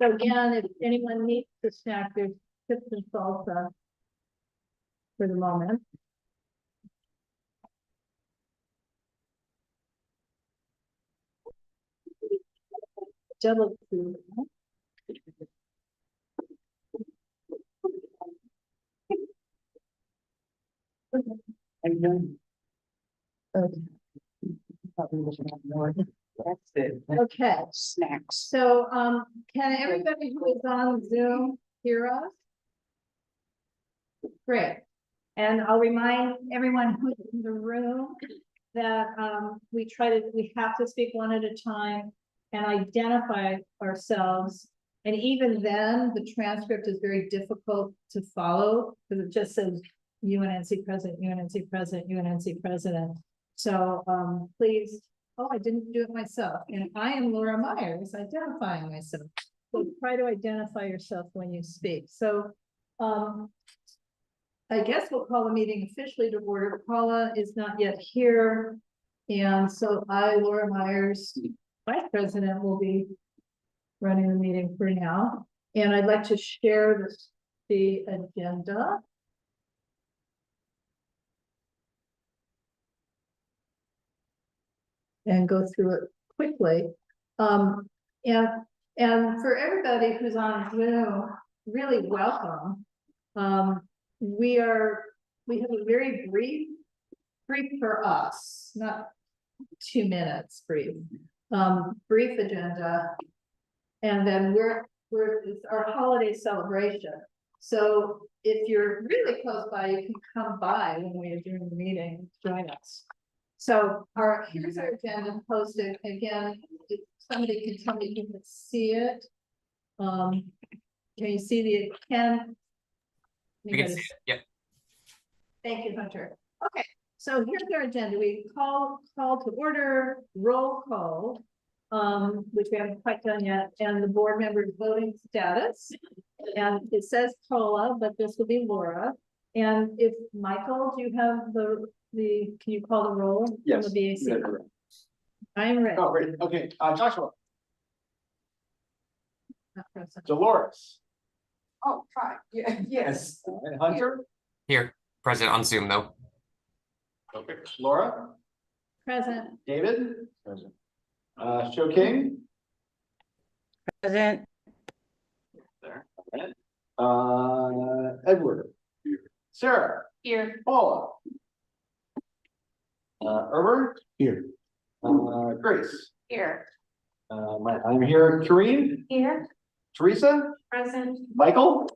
So again, if anyone needs to snack, there's chips and salsa for the moment. Double food. That's it. Okay, Snacks. so can everybody who is on Zoom hear us? Great. And I'll remind everyone who's in the room that we have to speak one at a time and identify ourselves. And even then, the transcript is very difficult to follow because it just says UNC president, UNC president, UNC president. So please, oh, I didn't do it myself. And I am Laura Myers, identifying myself. So try to identify yourself when you speak. So I guess we'll call the meeting officially to order. Paula is not yet here. And so I, Laura Myers, Vice President, will be running the meeting for now. And I'd like to share the agenda. And go through it quickly. And for everybody who's on Zoom, really welcome. We have a very brief for us, not 2 minutes brief, brief agenda. And then it's our holiday celebration. So if you're really close by, you can come by when we adjourn the meeting, join us. So here's our agenda posted again. If somebody can tell me if you can see it. Can you see We can see it. Yep. Thank you, Hunter. Okay, so here's our agenda. We call to order, roll call, which we haven't quite done yet, and the board members' voting status. And it says Paula, but this will be Laura. And if Michael, do you have can you call the roll? Yes. From the BAC? I'm ready. Oh, ready. Okay, Joshua, Not present. Dolores, Oh, try. Yeah, yes. and Hunter. Here, present on Zoom though. Okay. Laura, Present. David, present. Show King, Present. there. Edward, Sarah, Here. Paula, Herbert, here. Grace, Here. I'm here. Kareen, Here. Teresa, Present. Michael,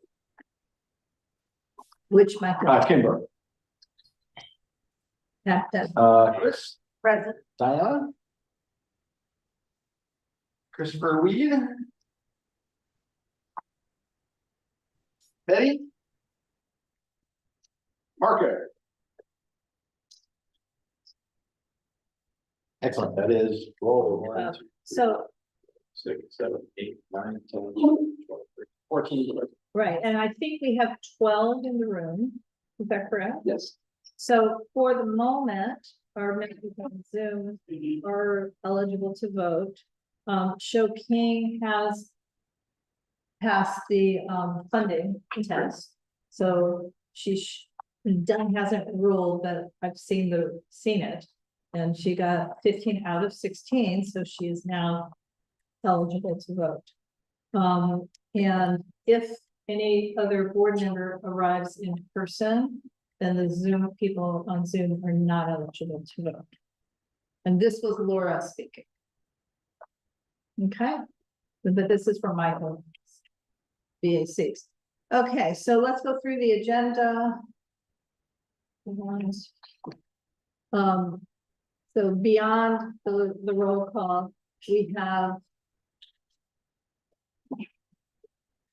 Which Michael? Kimber, Chris, Present. Diana, Christopher Weed, Betty, Marco. Excellent. That is roll. 1, 2, So, 6, 7, 8, 9, 10, 12, 14. right, and I think we have 12 in the room. Is that correct? Yes. So for the moment, our members on Zoom are eligible to vote. Show King has passed the funding test. So hasn't ruled, but I've seen it. And she got 15 out of 16, so she is now eligible to vote. And if any other board member arrives in person, then the Zoom people on Zoom are not eligible to vote. And this was Laura speaking. Okay, but this is for Michael, BACs. Okay, so let's go through the agenda. So beyond the roll call, we have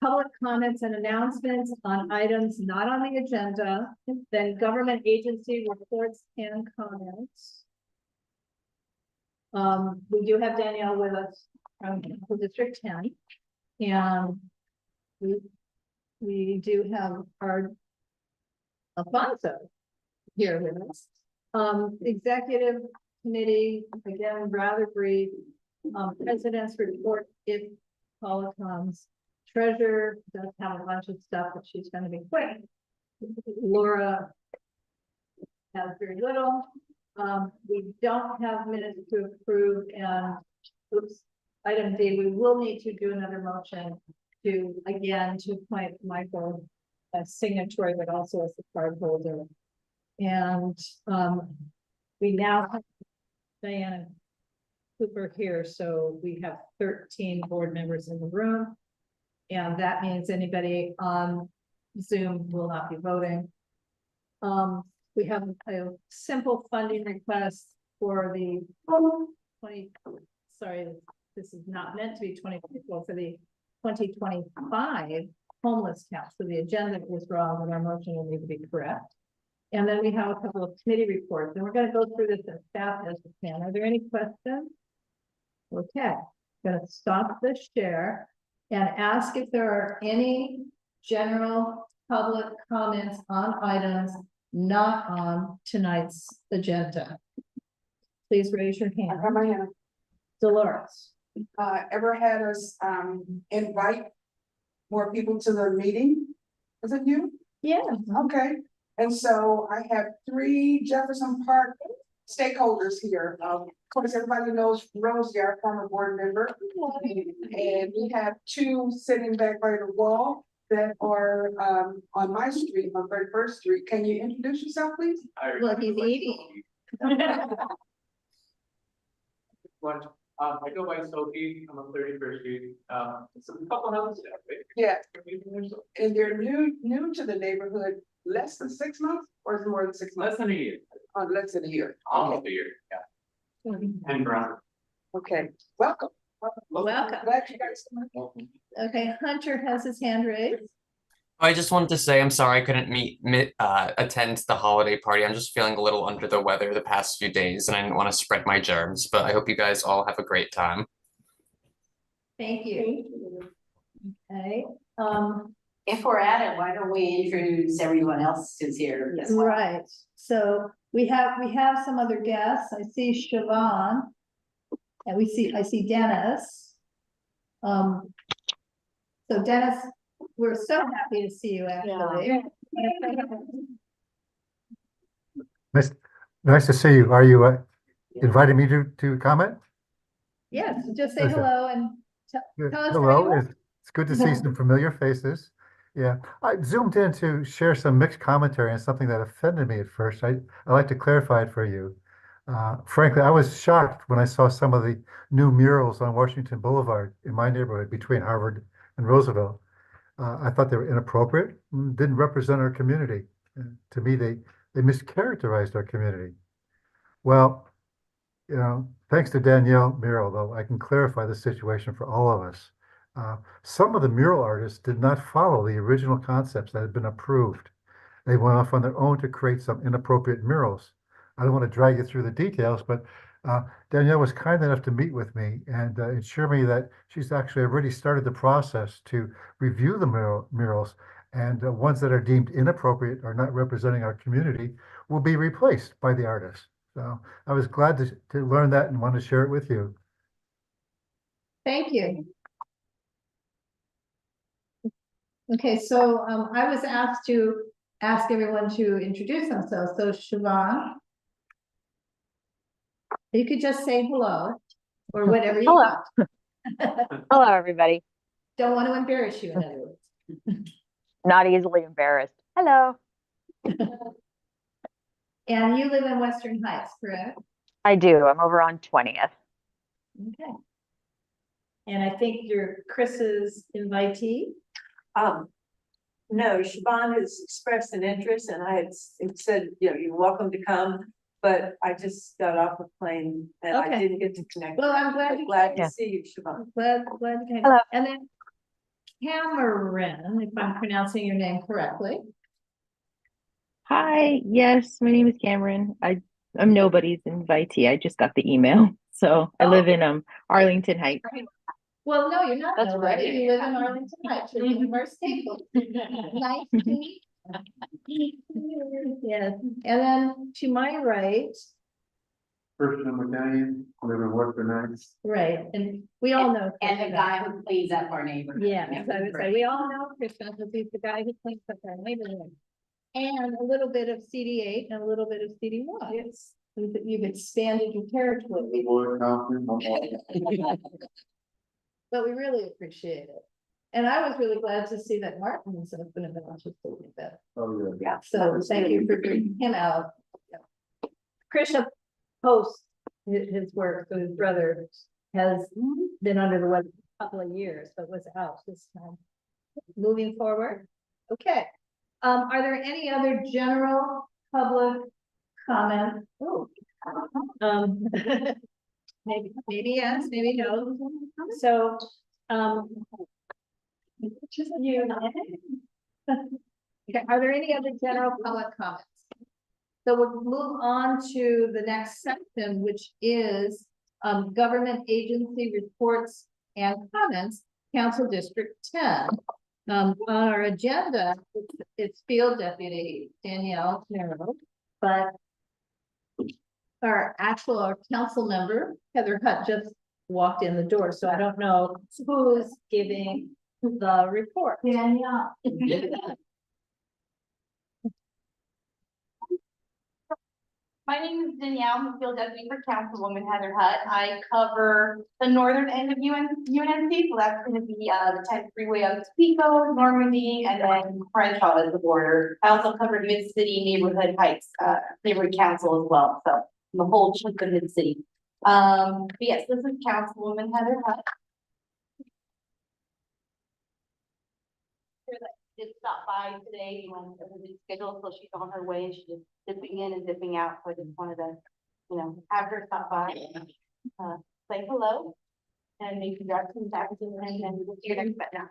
public comments and announcements on items not on the agenda, then government agency reports and comments. We do have Danielle with us from District 10, and we do have our Alfonso here with us. Executive committee, again, rather brief. President's report if Paula comes. treasurer does have a bunch of stuff, but she's gonna be quick. Laura has very little. We don't have minutes to approve and, oops, item D, we will need to do another motion to, again, to appoint Michael as signatory, but also as the card holder. And, we now have Diana Cooper here, so we have 13 board members in the room. And that means anybody on Zoom will not be voting. We have a simple funding request for the 20, sorry, this is not meant to be 2024, for the 2025 homeless count. So the agenda was wrong and our motion will need to be correct. And then we have a couple of committee reports, and we're going to go through this as fast as we can. Are there any questions? Okay, going to stop the share and ask if there are any general public comments on items not on tonight's agenda. Please raise your I hand. got my hand. Dolores. Ever had us, invite more people to the meeting? Was it you? Yeah. Okay, and so I have 3 Jefferson Park stakeholders here. Of course, everybody knows Rosie, our former board member. And we have 2 sitting back by the wall that are on my street, on 31st Street. Can you introduce yourself, please? Well, he's eating. I go by Sophie, I'm on 31st Street, it's a couple houses there, right? Yeah, Less and they're new to the neighborhood, less than 6 months, or is it more than 6 months? than a year, Less than a year. almost a year, yeah. And Brown. Okay, welcome. Welcome. Glad you guys. Okay, Hunter has his hand raised. I just wanted to say I'm sorry I couldn't attend the holiday party. I'm just feeling a little under the weather the past few days, and I didn't want to spread my germs. But I hope you guys all have a great time. Thank you. Okay, If we're at it, why don't we introduce everyone else who's here? as well? right, so we have some other guests. I see Siobhan. And I see Dennis. So Dennis, we're so happy to see you actually. Nice to see you. Are you inviting me to comment? Yes, just say Okay. hello and Good. tell us how Hello, you are. it's good to see some familiar faces. Yeah, I zoomed in to share some mixed commentary on something that offended me at first. I'd like to clarify it for you. Frankly, I was shocked when I saw some of the new murals on Washington Boulevard in my neighborhood between Harvard and Roosevelt. I thought they were inappropriate, didn't represent our community. To me, they mischaracterized our community. Well, thanks to Danielle Mural, though, I can clarify the situation for all of us. Some of the mural artists did not follow the original concepts that had been approved. They went off on their own to create some inappropriate murals. I don't want to drag you through the details, but Danielle was kind enough to meet with me and assure me that she's actually already started the process to review the murals, and ones that are deemed inappropriate or not representing our community will be replaced by the artist. So I was glad to learn that and want to share it with you. Thank you. Okay, so I was asked to ask everyone to introduce themselves. So Siobhan, you could just say hello or whatever you Hello. want. Hello, everybody. Don't want to embarrass you, in other words. Not easily embarrassed. Hello. And you live in Western Heights, correct? I do. I'm over on 20th. Okay. And I think you're Chris's invitee. No, Siobhan has expressed an interest and I had said, you're welcome to come, but I just got off a plane and I Okay. didn't get to connect. Well, I'm glad you Glad Yeah. to see you, Siobhan. Glad you came. Hello. And then Cameron, if I'm pronouncing your name correctly. Hi, yes, my name is Cameron. I'm nobody's invitee. I just got the email. So I live in Arlington Heights. Well, no, you're not That's nobody. right. You live in Arlington Heights. You're in our staple. Nice to meet you. Yes, and then to my right Person in McCann, live in Western Nights. Right, and we all know. And the Krishna. guy who cleans up our neighborhood. Yeah, so I would say, we all know Krishna, because he's the guy who cleans up our neighborhood. And a little bit of CD8 and a little bit of CD1. Yes. You've expanded your territory, Boy, Compton, but we really appreciate it. And I was really glad to see that Martin was open about just a little bit. Oh, yeah. Yeah, so thank you for bringing him out. Krishna posts his work, so his brother has been under the weather for a couple of years, but was out this time. Moving forward, okay. Are there any other general public comments? Oh. Maybe yes, maybe no. So, you. Okay, are there any other general public comments? So we'll move on to the next section, which is government agency reports and comments, Council District 10. On our agenda, it's Field Deputy Danielle Merrill, but our council member, Heather Hutt, just walked in the door, so I don't know who's giving the report. Danielle. My name is Danielle, I'm the field deputy for Councilwoman Heather Hutt. I cover the northern end of UNC, so that's going to be the 10th freeway up to Pico, Normandy, and then Crenshaw as the border. I also cover Mid-City Neighborhood Heights, neighborhood council as well, so the whole chunk of Mid-City. But yes, this is Councilwoman Heather Hutt. Did stop by today, you know, everybody's scheduled, so she's on her way, she's just dipping in and dipping out, so I just wanted to, you know, have her stop by, say hello, and maybe grab some taxes, and then we'll see you next time.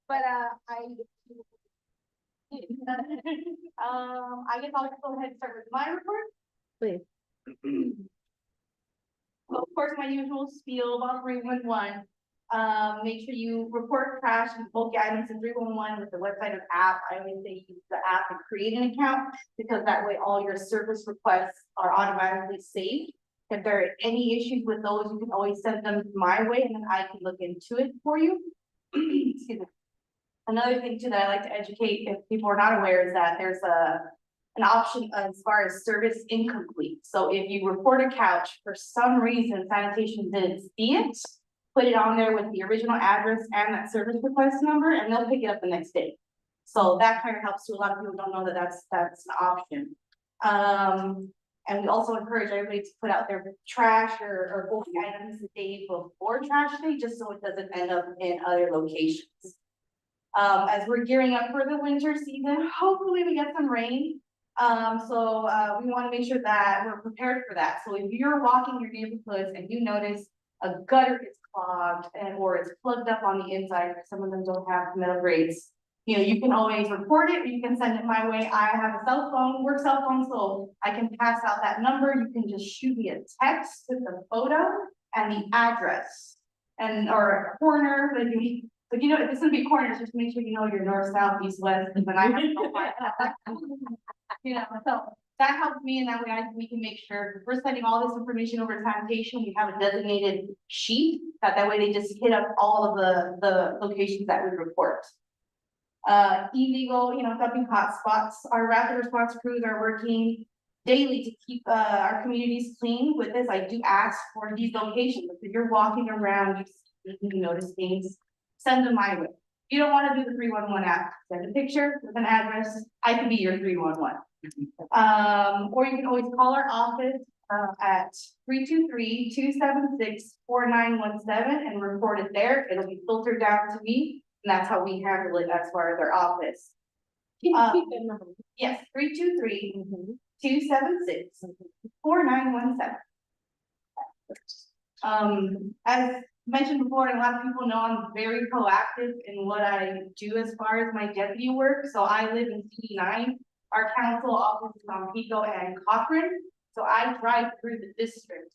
But, I guess I'll just go ahead and start with my report. Please. Well, of course, my usual spiel about 311. Make sure you report trash and bulky items to 311 with the website or app. I always say use the app and create an account, because that way all your service requests are automatically saved. If there are any issues with those, you can always send them my way and then I can look into it for you. Excuse me. Another thing too that I like to educate, if people are not aware, is that there's an option as far as service incomplete. So if you report a couch, for some reason sanitation didn't see it, put it on there with the original address and that service request number, and they'll pick it up the next day. So that kind of helps too. A lot of people don't know that that's an option. And we also encourage everybody to put out their trash or bulky items the day before trash day, just so it doesn't end up in other locations. As we're gearing up for the winter season, hopefully we get some rain. So we want to make sure that we're prepared for that. So if you're walking your neighborhoods and you notice a gutter is clogged or it's plugged up on the inside, some of them don't have metal grates, you know, you can always report it, or you can send it my way. I have a cell phone, work cell phone, so I can pass out that number. You can just shoot me a text with the photo and the address, and or a corner. But you know, if it's gonna be corners, just make sure you know your north, south, east, west, and then I have to go find that. You know, so that helps me, and that way we can make sure if we're sending all this information over to sanitation, we have a designated sheet that way they just hit up all of the locations that we report. Illegal, you know, dumping hot spots. Our rapid response crews are working daily to keep our communities clean. With this, I do ask for these locations. If you're walking around, you notice things, send them my way. If you don't want to do the 311 app, send a picture with an address. I can be your 311. Or you can always call our office at 323-276-4917 and report it there. It'll be filtered down to me, and that's how we handle it as far as our office. Yes, 323-276-4917. As mentioned before, and a lot of people know, I'm very proactive in what I do as far as my deputy work. So I live in CD9. Our council office is on Pico and Cochrane. So I drive through the district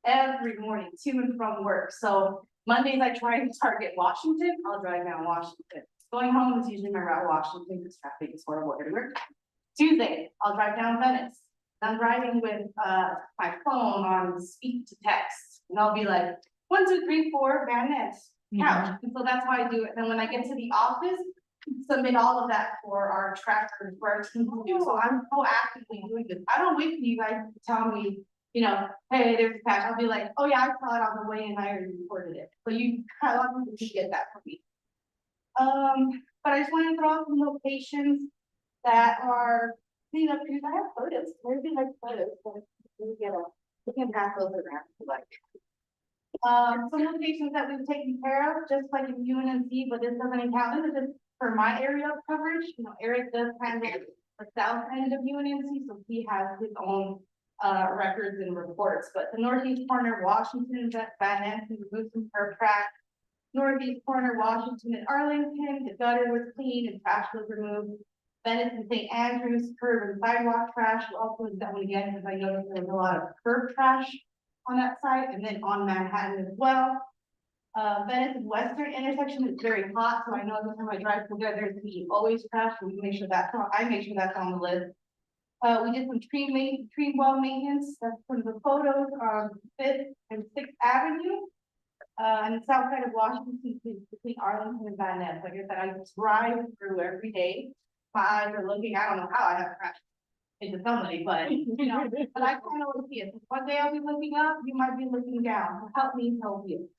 every morning to and from work. So Mondays I try and target Washington. I'll drive down Washington. Going home is usually my route Washington because traffic is horrible everywhere. Tuesday, I'll drive down Venice. I'm driving with my phone on speak to text, and I'll be like, 1, 2, 3, 4, Vaness, couch. And so that's how I do it. Then when I get to the office, submit all of that for our trackers, for our team to do. So I'm proactively doing this. I don't wait for you guys to tell me, you know, hey, there's a catch. I'll be like, oh yeah, I saw it on the way and I already reported it. So you kind of get that from me. But I just want to throw out some locations that are clean up here. I have photos. Maybe like photos, but we can pass those around if you like. Some locations that we've taken care of, just like in Unnc, but this doesn't count. This is just for my area of coverage. You know, Eric does handle the south end of Unnc, so he has his own records and reports. But the northeast corner, Washington, Van Ness, we removed some curb track. Northeast corner, Washington and Arlington, the gutter was clean and trash was removed. Venice and St. Andrews, curb and sidewalk trash. We'll also do that one again because I noticed there was a lot of curb trash on that side, and then on Manhattan as well. Venice Western intersection is very hot, so I know every time I drive through there, there's gonna be always trash. We make sure that's on, I make sure that's on the list. We did some tree well maintenance. That's from the photos on 5th and 6th Avenue. And the south side of Washington between Arlington and Van Ness. Like I said, I drive through every day. My eyes are looking, I don't know how I have crashed into somebody, but you know, but I kind of want to see it. One day I'll be looking up, you might be looking down. So help me help you.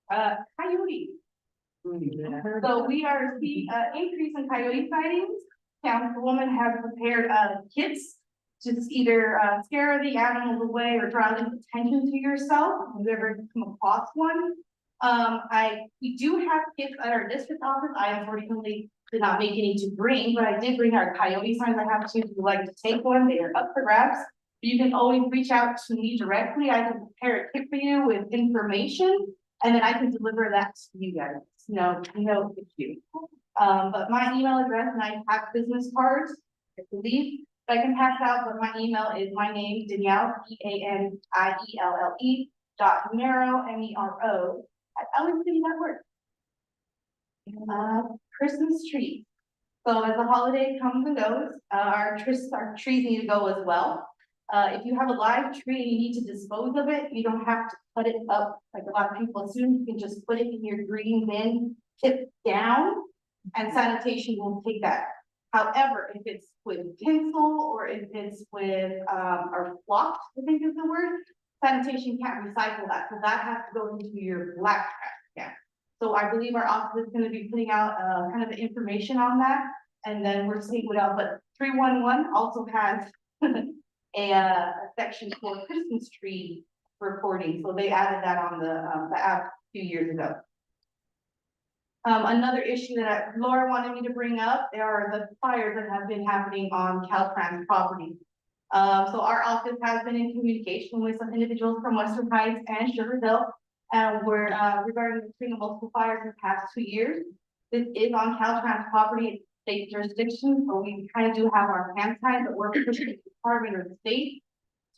Coyote. So we are seeing increase in coyote sightings. Councilwoman has prepared kits to either scare the animals away or draw them attention to yourself if you've ever come across one. We do have kits at our district office. I unfortunately did not make any to bring, but I did bring our coyote signs. I have two. If you like to take one, they are up for grabs. You can always reach out to me directly. I can prepare a kit for you with information, and then I can deliver that to you guys. No issue. But my email address, and I have business cards, I believe, that I can pass out, but my email is my name, Danielle, DANIELLE .Mero, MERO, @LNCity.org. Christmas tree. So as the holiday comes and goes, our trees need to go as well. If you have a live tree and you need to dispose of it, you don't have to put it up like a lot of people assume. You can just put it in your green bin, tip down, and sanitation will take that. However, if it's with tinsel or if it's with or flocked, I think is the word, sanitation can't recycle that. So that has to go into your black trash can. So I believe our office is going to be putting out kind of the information on that. And then we're seeing what else, but 311 also has a section for Christmas tree reporting. So they added that on the app a few years ago. Another issue that Laura wanted me to bring up, there are the fires that have been happening on Caltrans property. So our office has been in communication with some individuals from Western Heights and Sugar Hill, and we're regarding the string of multiple fires in the past 2 years. This is on Caltrans property, it's state jurisdiction, so we kind of do have our hands tied, but we're pushing the department or the state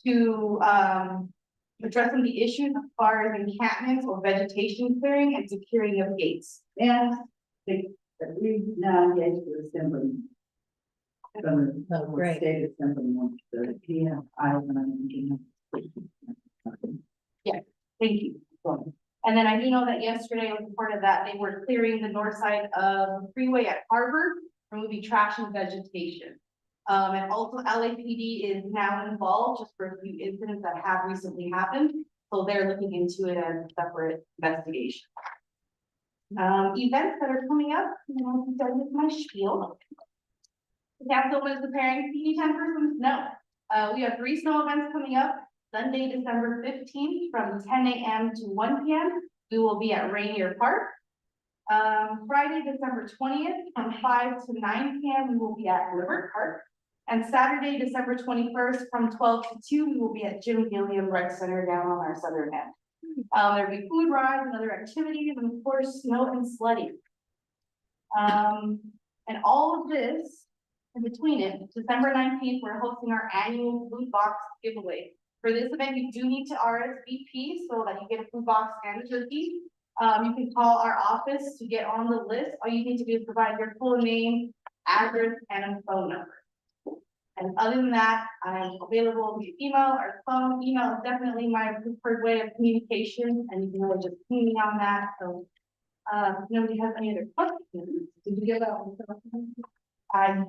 to addressing the issues as far as encampments or vegetation clearing and securing of gates. And we now get to assembly. Great. State assembly, Thank you. And then I do know that yesterday I was reported that they were clearing the north side of the freeway at Harvard, removing trash and vegetation. And also LAPD is now involved just for a few incidents that have recently happened. So they're looking into it as a separate investigation. Events that are coming up, start with my spiel. The Councilwoman is preparing CD 10 for some snow. We have 3 snow events coming up. Sunday, December 15th from 10 a.m. to 1 p.m. We will be at Rainier Park. Friday, December 20th from 5 to 9 p.m. we will be at River Park. And Saturday, December 21st from 12 to 2, we will be at Jim Gilliam Rec Center down on our southern end. There'll be food rides and other activities, and of course, snow and sledding. And all of this, in between it, December 19th, we're hosting our annual food box giveaway. For this event, you do need to RSVP so that you get a food box and a turkey. You can call our office to get on the list. All you need to do is provide your full name, address, and a phone number. And other than that, I'm available via email or phone. Email is definitely my preferred way of communication, and you can always just ping me on that, so. If nobody has any other questions, did you get that one? I can,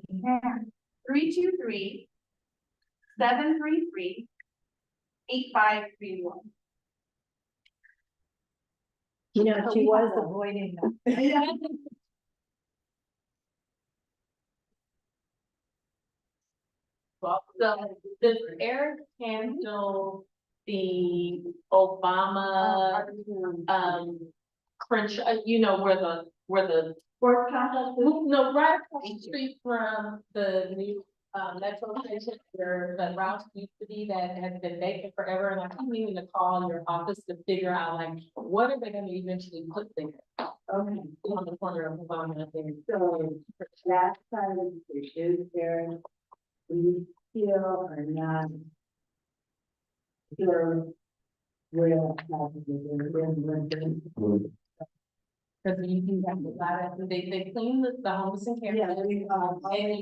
323-733-8531. You know, she was avoiding that. Well, so does Eric handle the Obama, crunch, you know, where the. Work council. No, right across the street from the new, metro station where the route used to be that has been vacant forever, and I keep meaning to call your office to figure out like, what are they gonna eventually put there? Okay, On the corner of Obama and. so that side of the issue there, we still are not sure where Cause you have a lot of, they clean the homeless encampment. And you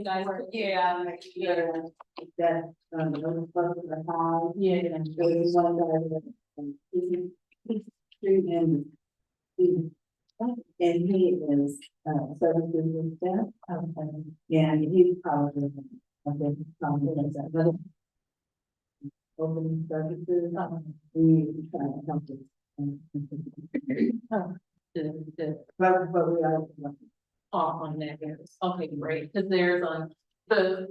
guys, yeah, that, those folks are high. yeah. And there's one guy that, street and he is, services and stuff, and he's probably, I think, probably, but opening services, we try to help it. But we are. On that, yes. Okay, great, because there's the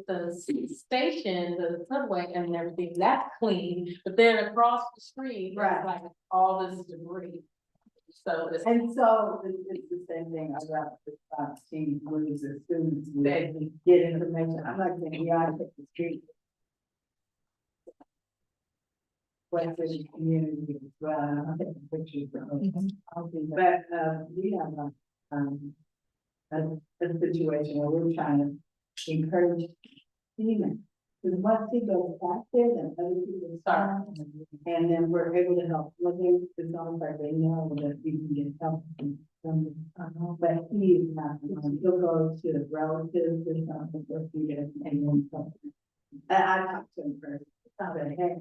station, the subway and everything, that's clean, but then across the street, Right. there's like all this debris. So it's. And so it's the same thing about the team, moves the students, they get information, I'm like, yeah, I hit the street. West Virginia community as well, I'll take the pictures of it. But, we have a situation where we're trying to encourage females. Because once he goes active and other people start, and then we're able to help looking, it's almost like they know that we can get help from, but he is not, he'll go to relatives or something, or he gets, and then something. And I talked to him first, I said, hey,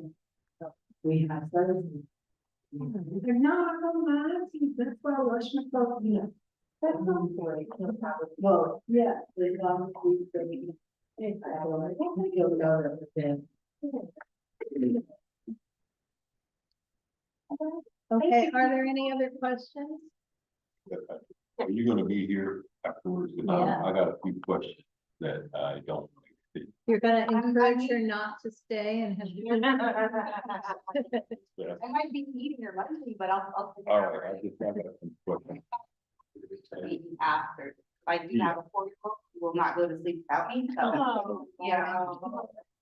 we have services. They're not, that's why Russian folks, you know. That's not great. Well, yeah, there's a lot of people that we. Okay, are there any other questions? Are you gonna be here afterwards? 'Cause Yeah. I got a few questions that I don't. You're gonna encourage her not to stay and have. I might be eating your money, but I'll. All right, I just got some questions. Maybe after, I do have a 4-year-old who will not go to sleep without me, so. Oh, Yeah. I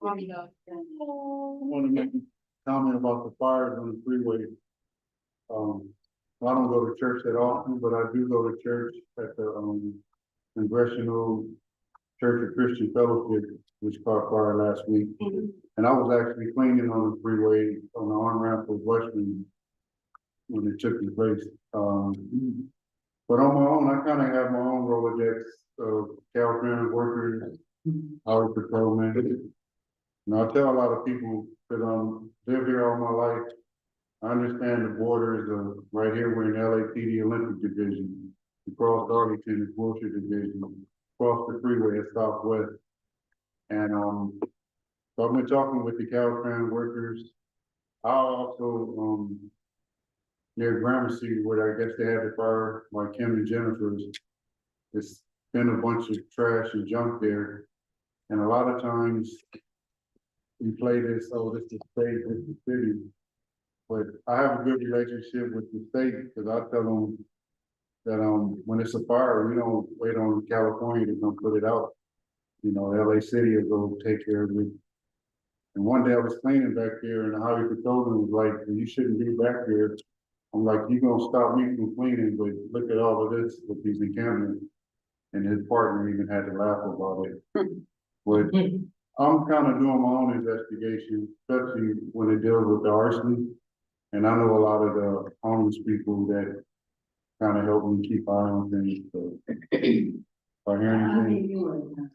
want to make a comment about the fires on the freeway. I don't go to church that often, but I do go to church at the, Congressional Church of Christian Fellowship, which caught fire last week. And I was actually cleaning on the freeway on the on-ramp of Western when it took place. But on my own, I kind of have my own Rolodex of Caltrans workers, highway patrolmen. And I tell a lot of people that lived here all my life. I understand the borders of right here, we're in LAPD Olympic Division. Across Arlington is Wilshire Division. Across the freeway is Southwest. And so I've been talking with the Caltrans workers. I also near Gramercy, where I guess they had the fire, like Kim and Jennifer's. It's been a bunch of trash and junk there. And a lot of times we play this, oh, this is state, this is city. But I have a good relationship with the state because I tell them that when it's a fire, we don't wait on California to come put it out. You know, LA City will go take care of it. And one day I was cleaning back there and the highway patrolman was like, you shouldn't be back there. I'm like, you're gonna stop me from cleaning, but look at all of this with these encampments. And his partner even had to laugh about it. But I'm kind of doing my own investigation, especially when it deals with the arson. And I know a lot of the homeless people that kind of help me keep eye on things. So if I hear anything,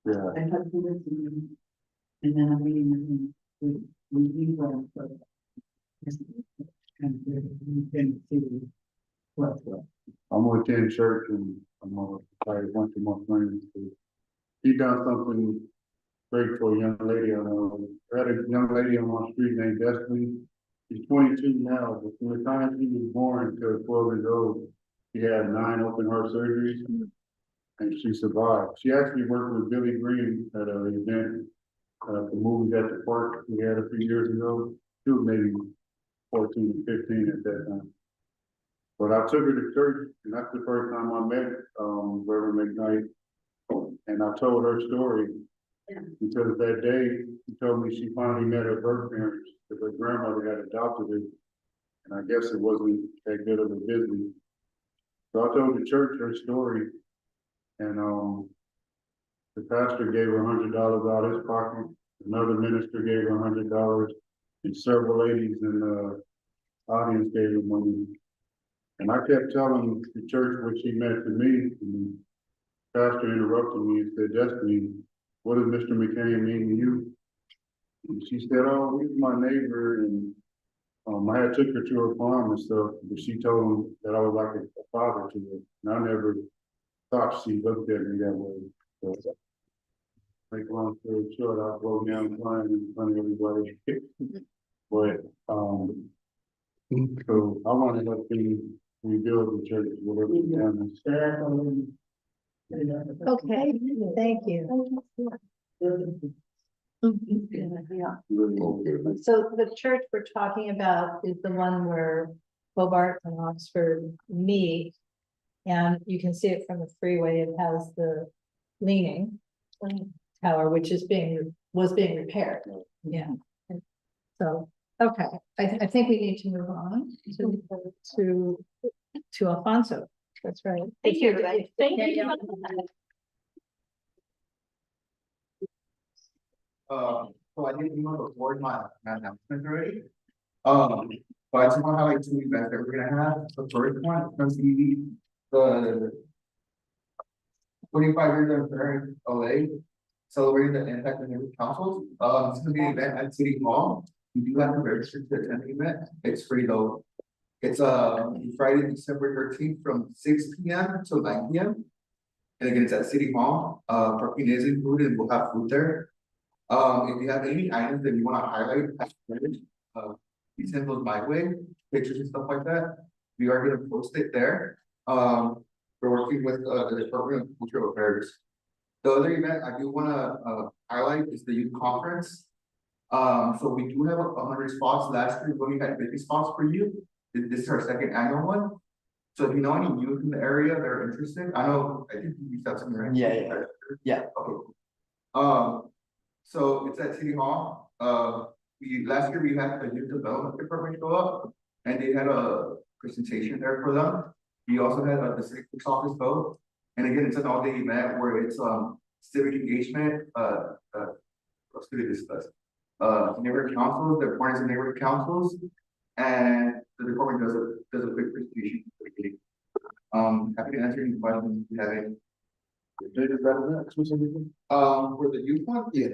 Yeah, I talked to this and then I'm meeting with him. We went for. And we can see what. I'm gonna attend church and I'm gonna try to bunch of my friends to. He done something great for a young lady. I had a young lady on my street named Destiny. She's 22 now, but from the time she was born to 12 years old, she had 9 open heart surgeries. And she survived. She actually worked with Billy Green at an event, the movies at the park we had a few years ago. She was maybe 14 or 15 at that time. But I took her to church, and that's the first time I met Reverend McKnight. And I told her story. Because that day, she told me she finally met her birth parents, because her grandmother had adopted her. And I guess it wasn't that good of a business. So I told the church her story. And the pastor gave her $100 out of his pocket. Another minister gave her $100, and several ladies in the audience gave her money. And I kept telling the church what she meant to me. And the pastor interrupted me and said, "Destiny, what does Mr. McCain mean to you?" And she said, "Oh, he's my neighbor." And I had took her to her farm and stuff, but she told him that I was like a father to her. And I never thought she looked at me that way. So, make a long story short, I broke down crying in front of everybody. But so I want to help them rebuild the church, whatever we can. Okay, thank you. So the church we're talking about is the one where Hobart and Oxford meet. And you can see it from the freeway. It has the leaning tower, which was being repaired. Yeah. And so, okay, I think we need to move on to Alfonso. That's right. Thank you, everybody. Thank you. So I didn't even record my announcement already. But I just want to highlight 2 events that we're gonna have. The first one is going to be the 25 years of Parent LA, celebrating the impact of neighborhood councils. It's gonna be an event at City Hall. You do have to register to attend the event. It's free though. It's Friday, December 13th from 6 p.m. to 9 p.m. And again, it's at City Hall. Parking is included and we'll have food there. If you have any items that you want to highlight, you send those my way, pictures and stuff like that. We are going to post it there. We're working with the Department of Cultural Affairs. The other event I do want to highlight is the youth conference. So we do have 100 spots. Last year we only had 50 spots for youth. This is our second annual one. So if you know any youth in the area that are interested, I think you reached out to me, right? Yeah. Okay. So it's at City Hall. Last year we had the youth development department go up, and they had a presentation there for them. We also had the city clerk's office go, and again, it's an all-day event where it's civic engagement. What's going to discuss? Neighborhood councils, their partners in neighborhood councils, and the department does a quick presentation. Happy to answer any questions if you have any. For the youth one, yeah.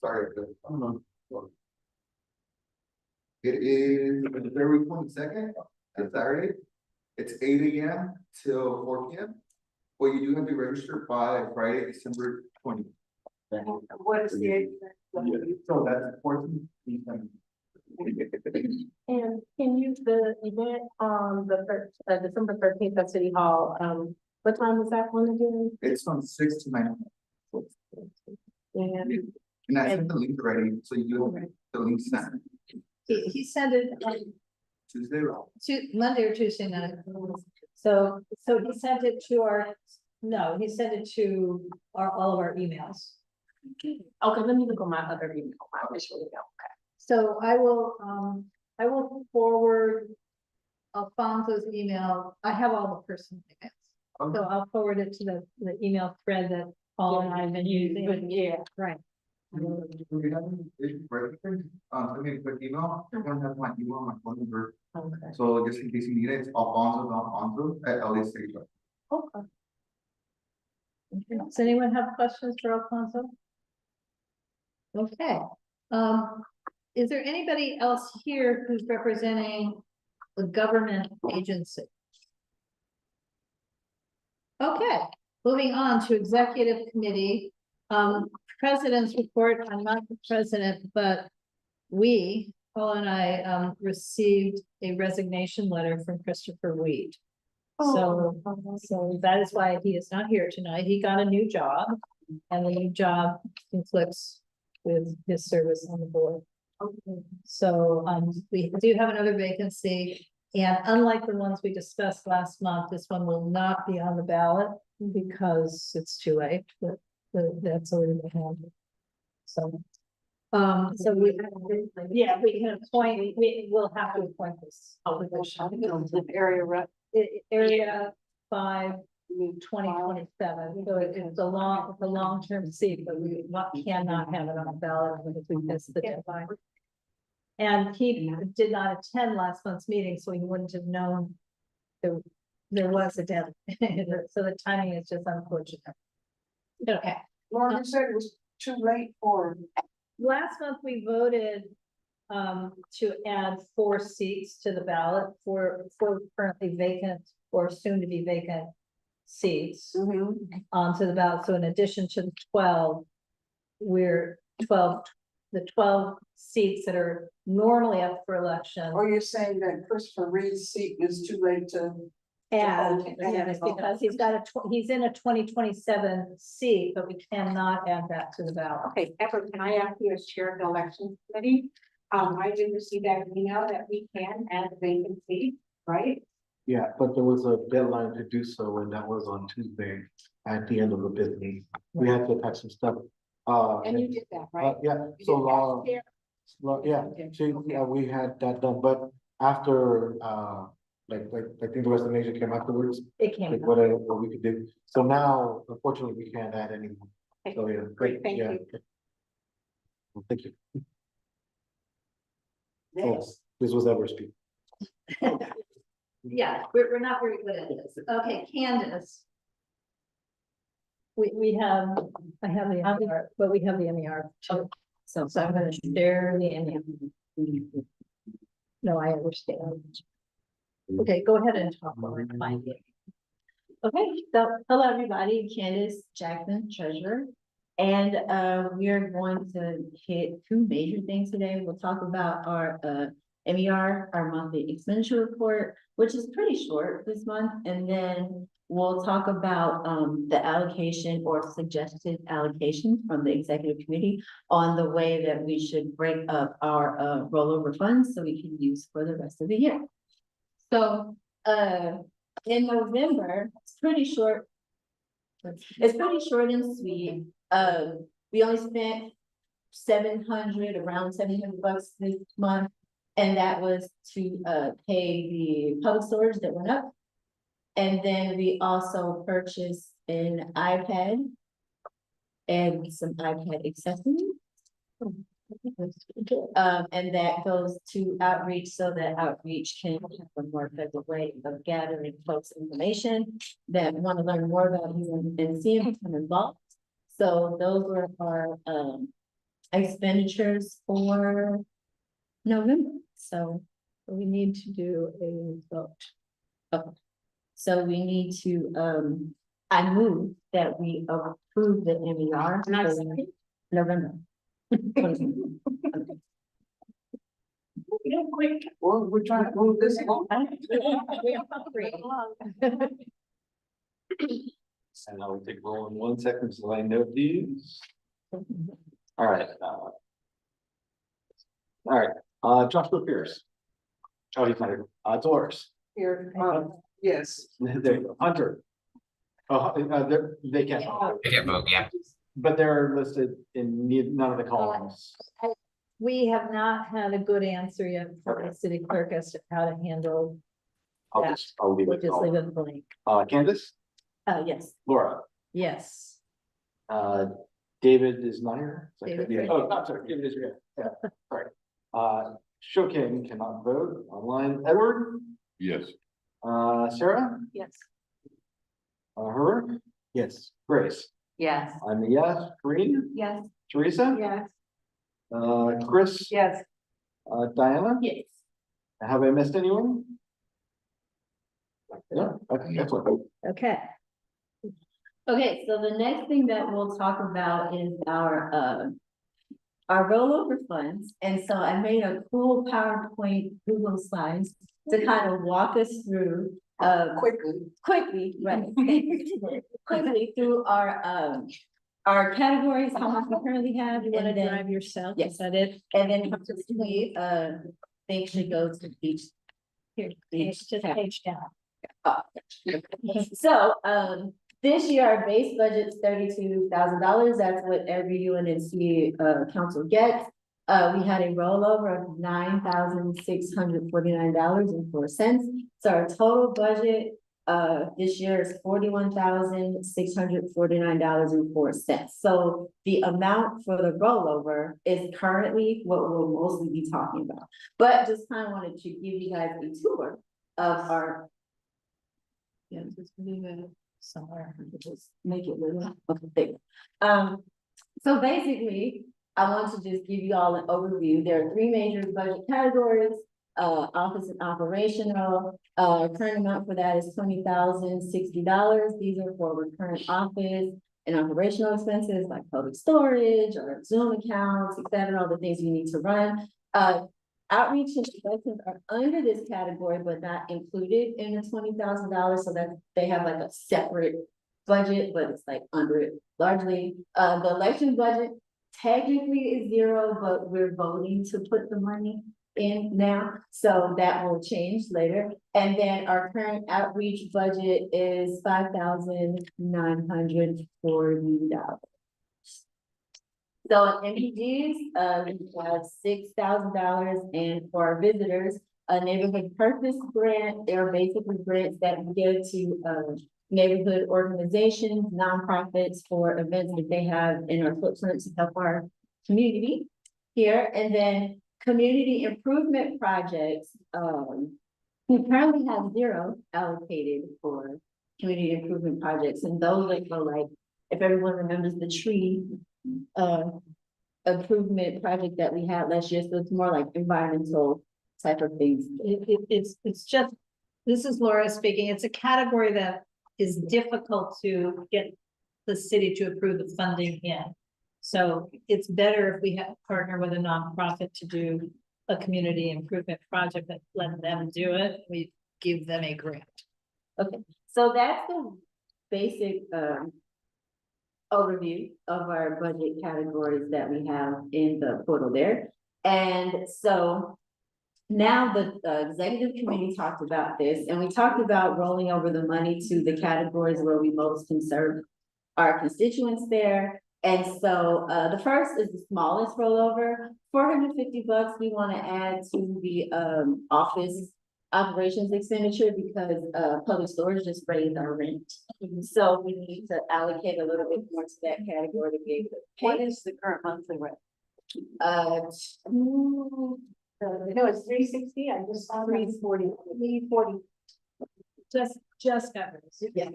Sorry, I don't know. It is February 22nd, that's Saturday. It's 8 a.m. till 4 p.m. Well, you do have to register by Friday, December 20th. What is the age? So that's 14. And can you, the event on December 13th at City Hall, what time is that one again? It's from 6 to 9. And I sent the link already, so you do have the link sent. He sent it Tuesday, Monday or Tuesday night. So he sent it to he sent it to all of our emails. Okay, let me look on my other email, my official email. Okay. So I will forward Alfonso's email. I have all the personal emails. So I'll forward it to the email thread that Paul and I have been using. Yeah. Right. If you have any issues registering, send me a quick email. I don't have my email, my phone number. Okay. So just in case you need it, it's alfonso@la.city. Okay. Does anyone have questions for Alfonso? Okay, is there anybody else here who's representing the government agency? Okay, moving on to executive committee, president's report. I'm not the president, but Paul and I, received a resignation letter from Christopher Weed. So that is why he is not here tonight. He got a new job, and the new job conflicts with his service on the board. So, we do have another vacancy, and unlike the ones we discussed last month, this one will not be on the ballot because it's too late, but that's already been handled. So, we can appoint, we will have to appoint this. Area rep. Area 5, 2027, so it's a long-term seat, but we cannot have it on the ballot because we missed the deadline. And he did not attend last month's meeting, so he wouldn't have known there was a deadline, so the timing is just unfortunate. Okay. Lauren, you said it was too late for. Last month, we voted to add 4 seats to the ballot for currently vacant or soon to be vacant seats onto the ballot. So in addition to the 12, the 12 seats that are normally up for election. Or you're saying that Christopher Reed's seat is too late to. And because he's in a 2027 seat, but we cannot add that to the ballot. Okay, Pepper, can I ask you as chair of the election committee? I did receive that email that we can add vacancy, right? Yeah, but there was a deadline to do so, and that was on Tuesday at the end of the business. We had to attach some stuff. And you did that, right? Yeah, You so, did that, yeah, we had that done, but after, like, I think the rest of the nation came afterwards. It came. Like whatever we could do. So now, unfortunately, we can't add any more. Okay, So, yeah. great, thank yeah. you. Thank you. Yes. Oh, this was ever speak. Yeah, we're not very good at this. Okay, Candace. I have the MER, but we have the MER too. So I'm gonna share the MER. No, I understand. Okay, go ahead and talk while I find it. Okay, so hello, everybody. Candace Jackson, treasurer. And we are going to hit 2 major things today. We'll talk about our MER, our monthly expenditure report, which is pretty short this month. And then we'll talk about the allocation or suggested allocation from the executive committee on the way that we should break up our rollover funds so we can use for the rest of the year. So in November, it's pretty short. It's pretty short and sweet. We only spent around 700 bucks this month. And that was to pay the public storage that went up. And then we also purchased an iPad and some iPad accessories. And that goes to outreach so that outreach can have a more effective way of gathering folks' information that want to learn more about you and see them become involved. So those were our expenditures for November. So we need to do a vote. Okay. So we need to I move that we approve the MER for November. Quick. Well, we're trying to move this along. And I will take roll in 1 second so I note these. All right. Joshua Pierce. Oh, he's not here. Doris. Here, yes. There you go. Hunter. Oh, they can't. They can't vote, yeah. But they're listed in none of the columns. We have not had a good answer yet from the city clerk as to how to handle that. I'll leave We'll it. just leave it blank. Candace, yes. Laura, Yes. David is not here. Is that David, good? Yeah. right. Oh, I'm sorry, David is here. Yeah, sorry. Shokin cannot vote online. Edward, Yes. Sarah, Yes. Her, yes. Grace, Yes. I'm a yes. Green, Yes. Teresa, Yes. Chris, Yes. Diana, Yes. have I missed anyone? Yeah, okay, that's what. Okay. Okay, so the next thing that we'll talk about is our rollover funds. And so I made a cool PowerPoint Google slides to kind of walk us through quickly, right? Quickly through our categories, how much we currently have. You wanna and then- drive yourself? Yes. Is that it? And then we things should go to each. Here, each just tab. page down. So, this year our base budget's $32,000. That's what every UNC council gets. We had a rollover of $9,649.04. So our total budget this year is $41,649.04. So the amount for the rollover is currently what we'll mostly be talking about. But just kind of wanted to give you guys a tour of our. Yeah, just leave it somewhere, just make it little, okay, big. So basically, I want to just give you all an overview. There are three major budget categories, office and operational. Current amount for that is $20,060. These are for recurrent office and operational expenses like public storage or Zoom accounts, et cetera, all the things you need to run. Outreach and expenses are under this category, but not included in the $20,000, so that they have like a separate budget, but it's like under it largely. The election budget technically is zero, but we're voting to put the money in now, so that will change later. And then our current outreach budget is $5,940. So in MPGs, we have $6,000, and for our visitors, a neighborhood purpose grant, they're basically grants that we give to neighborhood organizations, nonprofits for events that they have in our footprint to help our community here. And then community improvement projects, we currently have zero allocated for community improvement projects, and those are for like, if everyone remembers the tree improvement project that we had last year, so it's more like environmental type of things. It's just, this is Laura speaking, it's a category that is difficult to get the city to approve the funding in. So it's better if we have partner with a nonprofit to do a community improvement project, that let them do it, we give them a grant. Okay, so that's the basic overview of our budget categories that we have in the portal there. And so now the executive committee talked about this, and we talked about rolling over the money to the categories where we most can serve our constituents there. And so the first is the smallest rollover, $450 we want to add to the office operations expenditure, because public storage just raised our rent. So we need to allocate a little bit more to that category to be able to pay. What is the current monthly rent? No, it's $360. I just saw $340. Just got it. Yeah.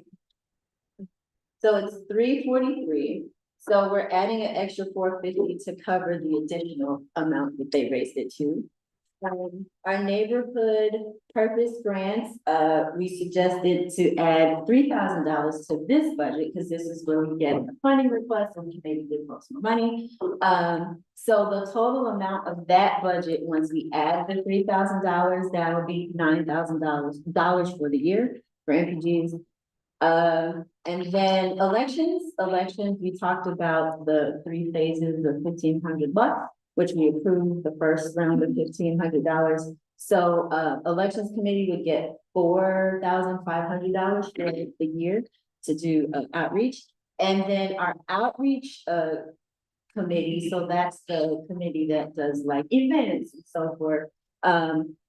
So it's $343. So we're adding an extra $450 to cover the additional amount that they raised it to. Our neighborhood purpose grants, we suggested to add $3,000 to this budget, because this is where we get a funding request and we can maybe give folks more money. So the total amount of that budget, once we add the $3,000, that would be $9,000 for the year for MPGs. And then elections, we talked about the 3 phases of $1,500, which we approved the first round of $1,500. So elections committee would get $4,500 for the year to do outreach. And then our outreach committee, so that's the committee that does like events and so forth.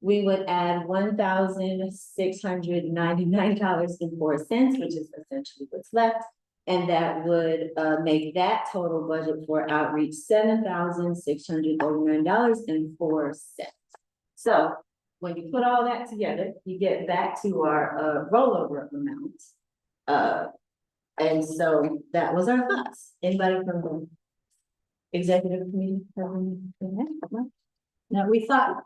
We would add $1,699.04, which is essentially what's left. And that would make that total budget for outreach $7,639.04. So when you put all that together, you get back to our rollover amount. And so that was our thoughts. Anybody from the executive committee. Now, we thought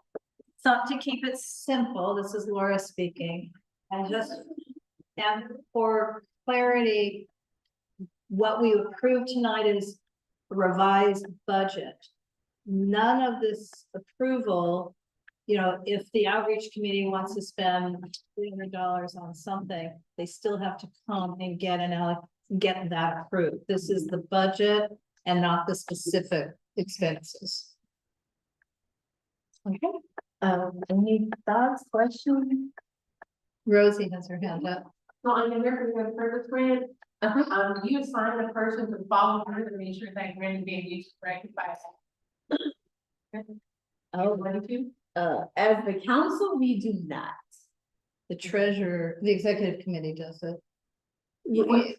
to keep it simple, this is Laura speaking, and for clarity, what we approved tonight is revised budget. None of this approval, if the outreach committee wants to spend $300 on something, they still have to come and get that approved. This is the budget and not the specific expenses. Okay, any thoughts, questions? Rosie has her hand up. So on the American Service Grant, you assign a person to follow through to make sure that grant is being used correctly by. Oh, Ready to? as the council, we do not. The treasurer, the executive committee does it. What?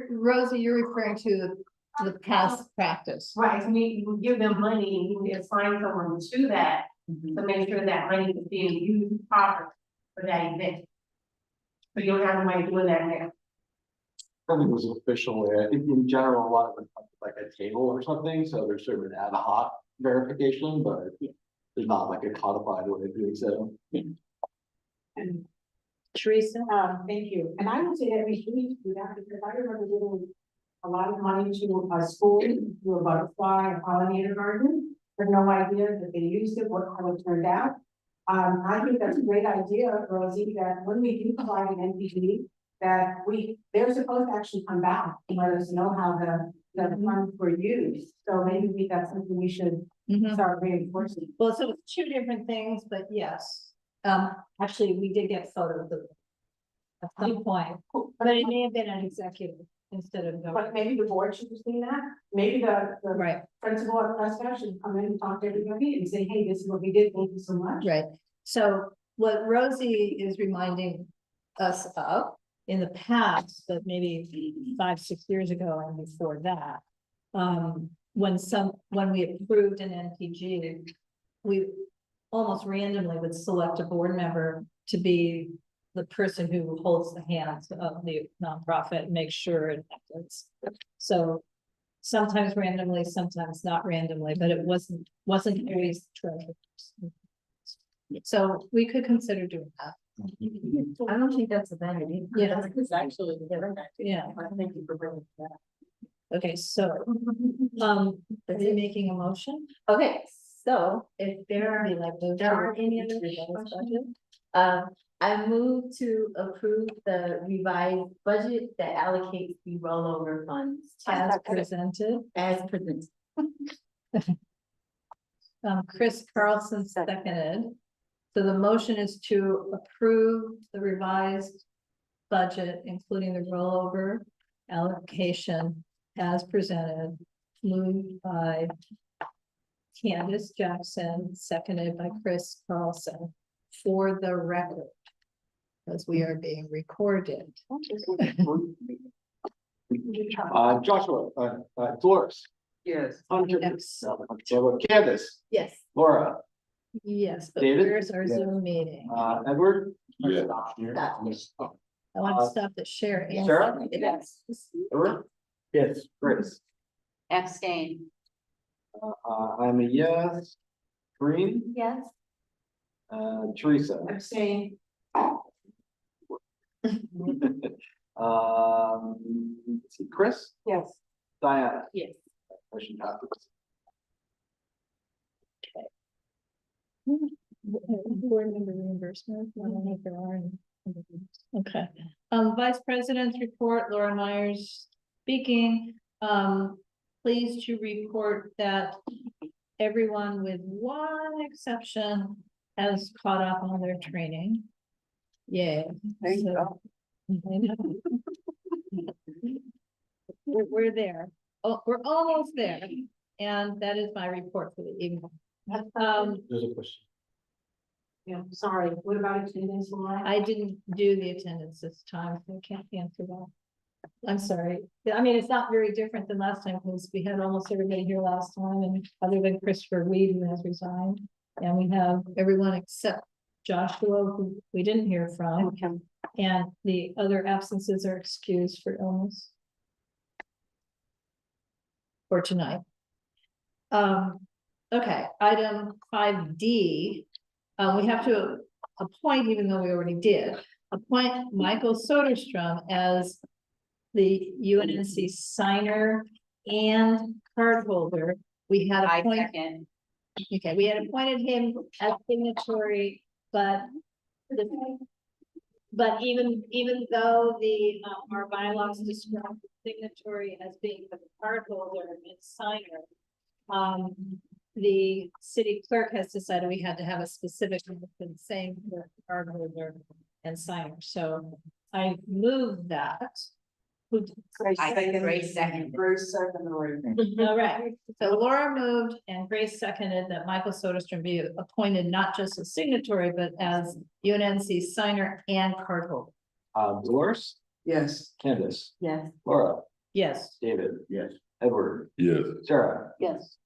Rosie, you're referring to the past practice. Right, so we give them money, we assign someone to that, to make sure that money is being used properly for that event. So you don't have anybody doing that now. I think it was an official way. I think in general, a lot of it comes like a table or something, so there's sort of an ad hoc verification, but there's not like a codified way of doing so. Teresa? Thank you. And I would say that we should do that because I remember giving a lot of money to a school, to a butterfly, a pollinator garden, with no idea that they used it, how it turned out. I think that's a great idea, Rosie, that when we do provide an NPD, that they're supposed to actually come back and let us know how the funds were used. So maybe that's something we should start reinforcing. Well, so it's two different things, but yes. Actually, we did get photos of it at some point, but it may have been an executive instead of. But maybe the board should have seen that. Maybe the Right. principal at Prescott should come in and talk to everybody and say, hey, this is what we did. Thank you so much. Right. So what Rosie is reminding us of in the past, but maybe 5-6 years ago and before that, when we approved an NPG, we almost randomly would select a board member to be the person who holds the hands of the nonprofit and make sure it happens. So sometimes randomly, sometimes not randomly, but it wasn't always treasurers. So we could consider doing that. I don't think that's a bad idea. Yeah. It's actually. Yeah. Thank you for bringing that. Okay, so, are you making a motion? Okay, so if there aren't any other questions, I move to approve the revised budget that allocates the rollover funds As presented. as presented. Chris Carlson seconded. So the motion is to approve the revised budget, including the rollover allocation as presented, moved by Candace Jackson, seconded by Chris Carlson, for the record, because we are being recorded. Joshua, Dolores. Yes. Hunter. Yes. Candace, Yes. Laura, Yes, but David? where's our Zoom meeting? Edward. Yeah. I want to stop at share. and- Sarah? Yes. Edward? Yes. Grace. Abstain. I'm a yes. Green, Yes. Teresa. Abstain. Let's see, Chris, Yes. Diana. Yes. Motion passes. Board member reimbursement, I don't know if there are any. Okay, Vice President's report, Laura Myers speaking. Pleased to report that everyone with one exception has caught up on their training. Yay. There you go. We're there. Oh, we're almost there. And that is my report for the evening. There's a question. Yeah, sorry. What about attendance, Laura? I didn't do the attendance this time, so I can't answer that. I'm sorry. I mean, it's not very different than last time, because we had almost everybody here last time, and other than Christopher Reed, who has resigned. And we have everyone except Joshua, who we didn't hear from. And the other absences are excused for illness. For tonight. Okay, item 5D. We have to appoint, even though we already did, appoint Michael Soderstrom as the UNC signer and card holder. We had appointed. Okay, we had appointed him as signatory, but even though our bylaws describe the signatory as being the card holder and signer, the city clerk has decided we had to have a specific saying for card holder and signer. So I moved that. Grace second. Grace second. Grace second. All right, so Laura moved and Grace seconded that Michael Soderstrom be appointed not just as signatory, but as UNC signer and card holder. Dolores, Yes. Candace, Yes. Laura, Yes. David. Yes. Edward, Yes. Sarah, Yes.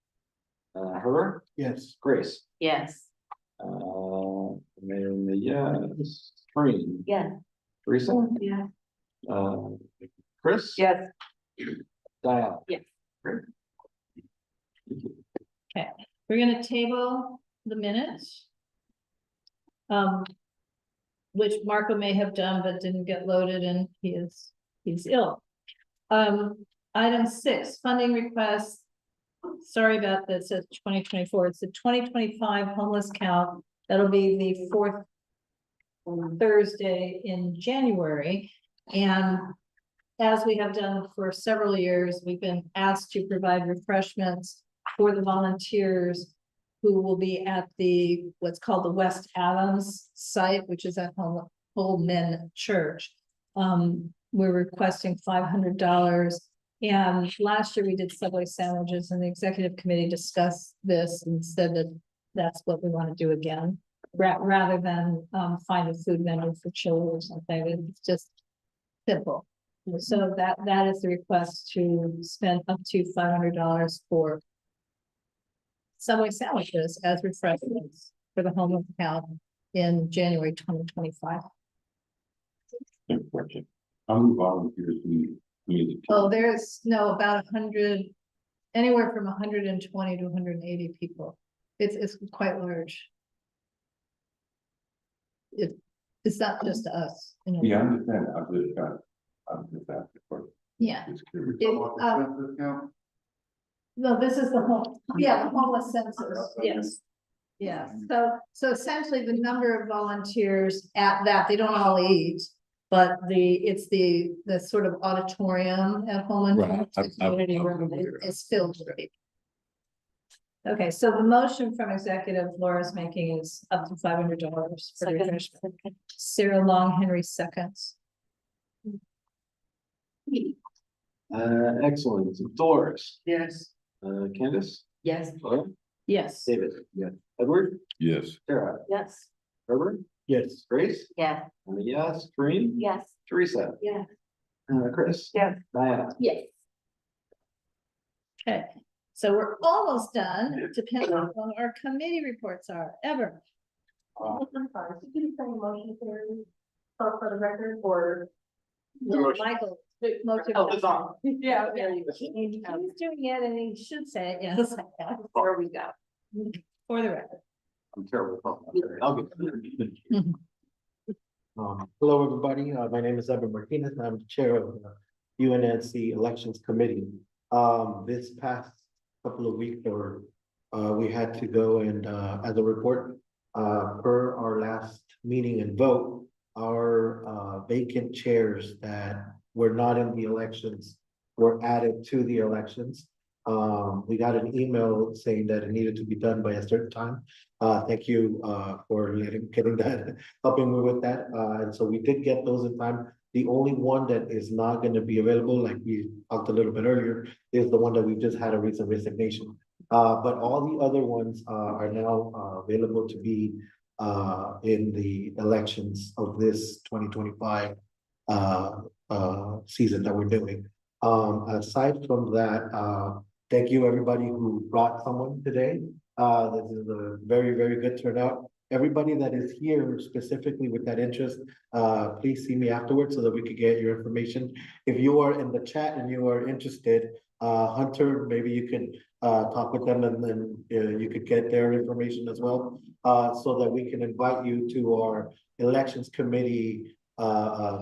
Herbert, Yes. Grace. Yes. Mayor, yes, Green, Yes. Teresa, Yeah. Chris. Yes. Diane. Yes. Great. Okay, we're gonna table the minutes. Which Marco may have done, but didn't get loaded and he's ill. Item 6, funding request. Sorry about this, it's 2024, it's the 2025 homeless count. That'll be the 4th Thursday in January. And as we have done for several years, we've been asked to provide refreshments for the volunteers who will be at what's called the West Adams site, which is at Holman Church. We're requesting $500. And last year we did Subway sandwiches and the executive committee discussed this and said that that's what we want to do again. Rather than find a food vendor for chili or something. It's just simple. So that is the request to spend up to $500 for Subway sandwiches as refreshments for the homeless account in January 2025. Question. How many volunteers do we need? Oh, there's about 100, anywhere from 120 to 180 people. It's quite large. It's not just us. Yeah, I understand. I'm just asking for. Yeah. Just curious. No, this is the homeless census, yes. Yeah, so essentially the number of volunteers at that, they don't all eat, but it's the sort of auditorium at home Right. and community room is filled with people. Okay, so the motion from executive Laura's making is up to $500 for the refreshment. Sarah Long Henry seconds. Excellent. Doris, Yes. Candace, Yes. Laura, Yes. David. Yes. Edward, Yes. Sarah, Yes. Herbert. Yes. Grace. Yeah. Yes. Green. Yes. Teresa. Yeah. Chris. Yes. Diana. Yes. Okay, so we're almost done, depending on what our committee reports are, ever. I'm sorry, did you say motion for the record or? No, Michael. Motion. Oh, it's on. Yeah, there you go. He's doing it and he should say it, yes. There we go. For the record. I'm terrible. I'll get there. Hello, everybody. My name is Evan Martinez. I'm the chair of the UNC Elections Committee. This past couple of weeks, we had to go and, as a report, per our last meeting and vote, our vacant chairs that were not in the elections were added to the elections. We got an email saying that it needed to be done by a certain time. Thank you for getting that, helping me with that. And so we did get those in time. The only one that is not going to be available, like we talked a little bit earlier, is the one that we just had a recent resignation. But all the other ones are now available to be in the elections of this 2025 season that we're doing. Aside from that, thank you everybody who brought someone today. This is a very, very good turnout. Everybody that is here specifically with that interest, please see me afterwards so that we could get your information. If you are in the chat and you are interested, Hunter, maybe you can talk with them, and then you could get their information as well. So that we can invite you to our elections committee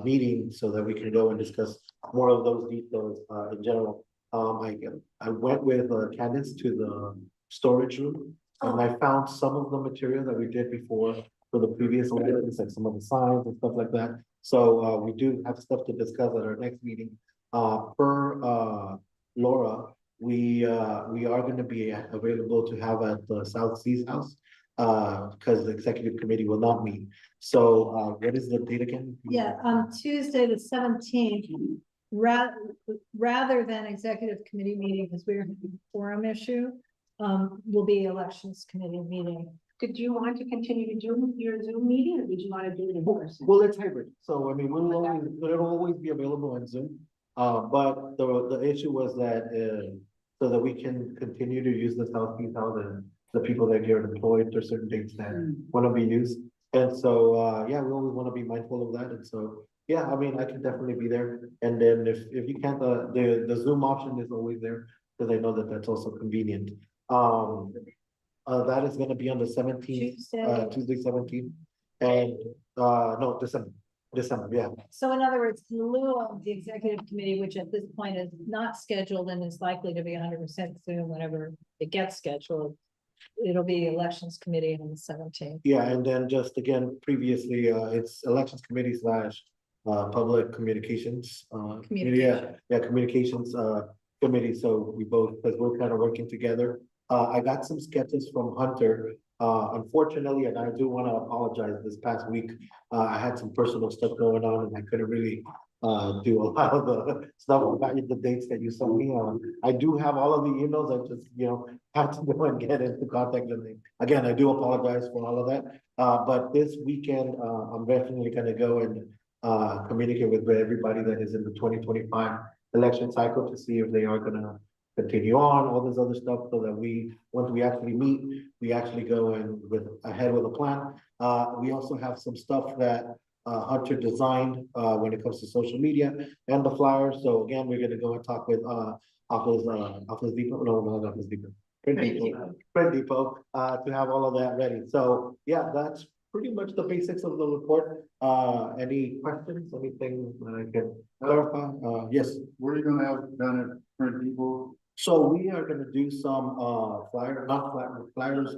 meeting, so that we can go and discuss more of those details in general. I went with Candace to the storage room, and I found some of the material that we did before for the previous elections, like some of the signs and stuff like that. So we do have stuff to discuss at our next meeting. Per Laura, we are going to be available to have at the South Seas House, because the executive committee will not meet. So what is the date again? Yeah, on Tuesday, the 17th, rather than executive committee meeting, because we're having a forum issue, will be elections committee meeting. Did you want to continue to do your Zoom meeting, or did you want to do it in person? Well, it's hybrid, so I mean, it'll always be available on Zoom. But the issue was that, so that we can continue to use the South Beach House and the people that get employed for certain dates that want to be used. And so, yeah, we always want to be mindful of that. And so, yeah, I mean, I can definitely be there. And then if you can't, the Zoom option is always there, because I know that that's also convenient. That is going to be on the 17th, Tuesday 17th, and no, December, yeah. So in other words, in lieu of the executive committee, which at this point is not scheduled and is likely to be 100% Zoom whenever it gets scheduled, it'll be elections committee on the 17th. Yeah, and then just again, previously, it's elections committee slash public communications. Communications committee. So we both, because we're kind of working together. I got some sketches from Hunter. Unfortunately, and I do want to apologize, this past week, I had some personal stuff going on and I couldn't really do a lot of the stuff about the dates that you sent me. I do have all of the emails. I just, have to go and get into contact them. Again, I do apologize for all of that. But this weekend, I'm definitely going to go and communicate with everybody that is in the 2025 election cycle to see if they are going to continue on, all this other stuff, so that once we actually meet, we actually go and ahead with a plan. We also have some stuff that Hunter designed when it comes to social media and the flyers. So again, we're going to go and talk with Office Depot, no, not Office Depot, Print Depot, to have all of that ready. So yeah, that's pretty much the basics of the report. Any questions, anything that I can clarify? Yes. What are you gonna have done at Print Depot? So we are gonna do some flyers,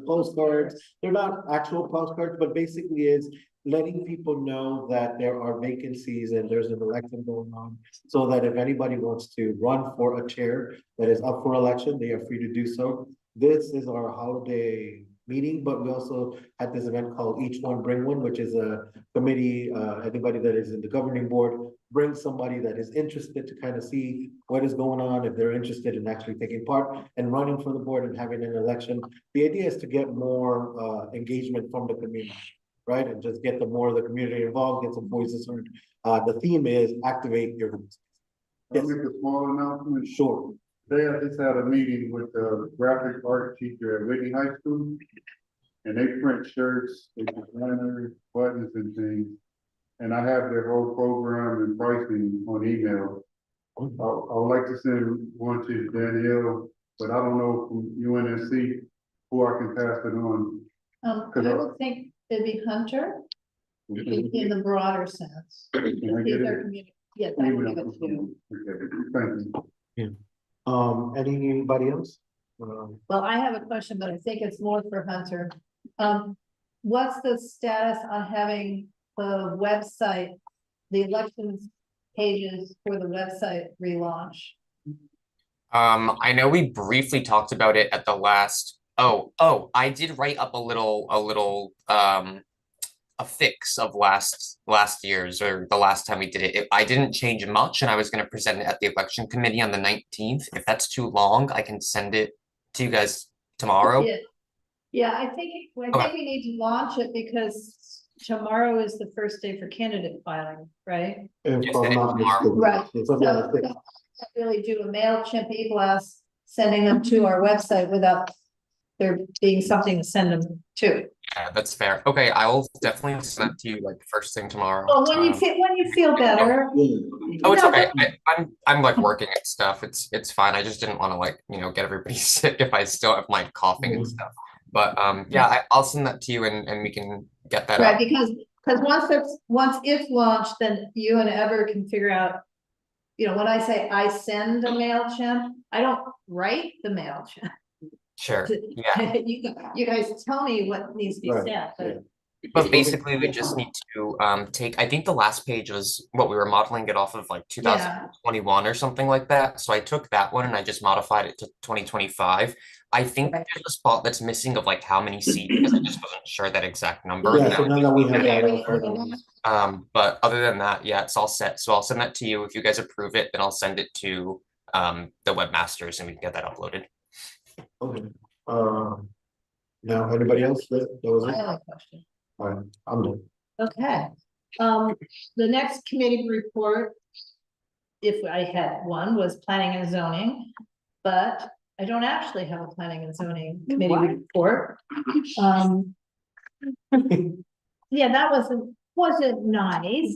postcards. They're not actual postcards, but basically is letting people know that there are vacancies and there's an election going on. So that if anybody wants to run for a chair that is up for election, they are free to do so. This is our holiday meeting, but we also had this event called Each One Bring One, which is a committee, anybody that is in the governing board, bring somebody that is interested to kind of see what is going on, if they're interested in actually taking part and running for the board and having an election. The idea is to get more engagement from the community, right? And just get more of the community involved, get some voices heard. The theme is activate your voice. I'll make a small announcement. Sure. Today I just had a meeting with the graphic art teacher at Whitney High School. And they print shirts, they do banners, buttons and things. And I have their whole program and pricing on email. I would like to send one to Danielle, but I don't know from UNNC who I can pass it on. I would think it'd be Hunter in the broader sense. Yes, I will give it to you. Okay, thank you. Yeah. Anybody else? Well, I have a question, but I think it's more for Hunter. What's the status on having the website, the elections pages for the website relaunch? I know we briefly talked about it at the last. Oh, I did write up a fix of last year's, or the last time we did it. I didn't change much, and I was going to present it at the election committee on the 19th. If that's too long, I can send it to you guys tomorrow. Yeah, I think we need to launch it because tomorrow is the first day for candidate filing, right? Right. So really do a MailChimp e-blast, sending them to our website without there being something to send them to. Yeah, that's fair. Okay, I will definitely send that to you like first thing tomorrow. Well, when you feel better. Oh, it's No, okay. I'm like working and stuff. It's fine. I just didn't want to like, get everybody sick if I still have like coughing and stuff. But yeah, I'll send that to you and we can get that Right, up. because once it's launched, then you and Ever can figure out, when I say I send a MailChimp, I don't write the MailChimp. Sure. Yeah. You guys tell me what needs to be Right, sent, But basically we just need to take, I think the last page was what we were modeling it off of like 2021 or something like that. So I took that one and I just modified it to 2025. I think there's a spot that's missing of like how many seats because I just wasn't sure that exact number. Yeah, so now that we have that. But other than that, yeah, it's all set. So I'll send that to you. If you guys approve it, then I'll send it to the webmasters and we can get that uploaded. Okay, now anybody else? That was I it? have a question. All right, I'm done. Okay, the next committee report, if I had one, was planning and zoning, but I don't actually have a planning and zoning committee report. Yeah, that wasn't nice.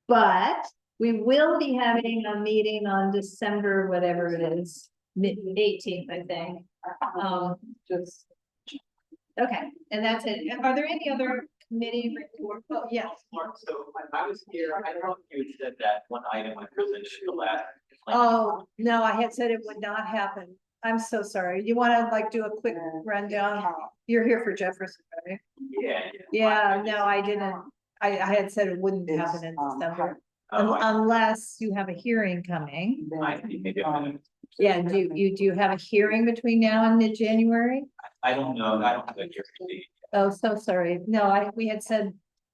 But we will be having a meeting on December, whatever it is, mid-18th, I think. Okay, and that's it. Are there any other committee reports? Oh, yes. So when I was here, I don't know if you had said that one item I presented at the last. Oh, no, I had said it would not happen. I'm so sorry. You want to like do a quick rundown? You're here for Jefferson, right? Yeah. Yeah, no, I didn't. I had said it wouldn't happen in December. Unless you have a hearing coming. I think maybe I'm gonna. Yeah, do you have a hearing between now and mid-January? I don't know. I don't have a hearing date. Oh, so sorry. No, we had said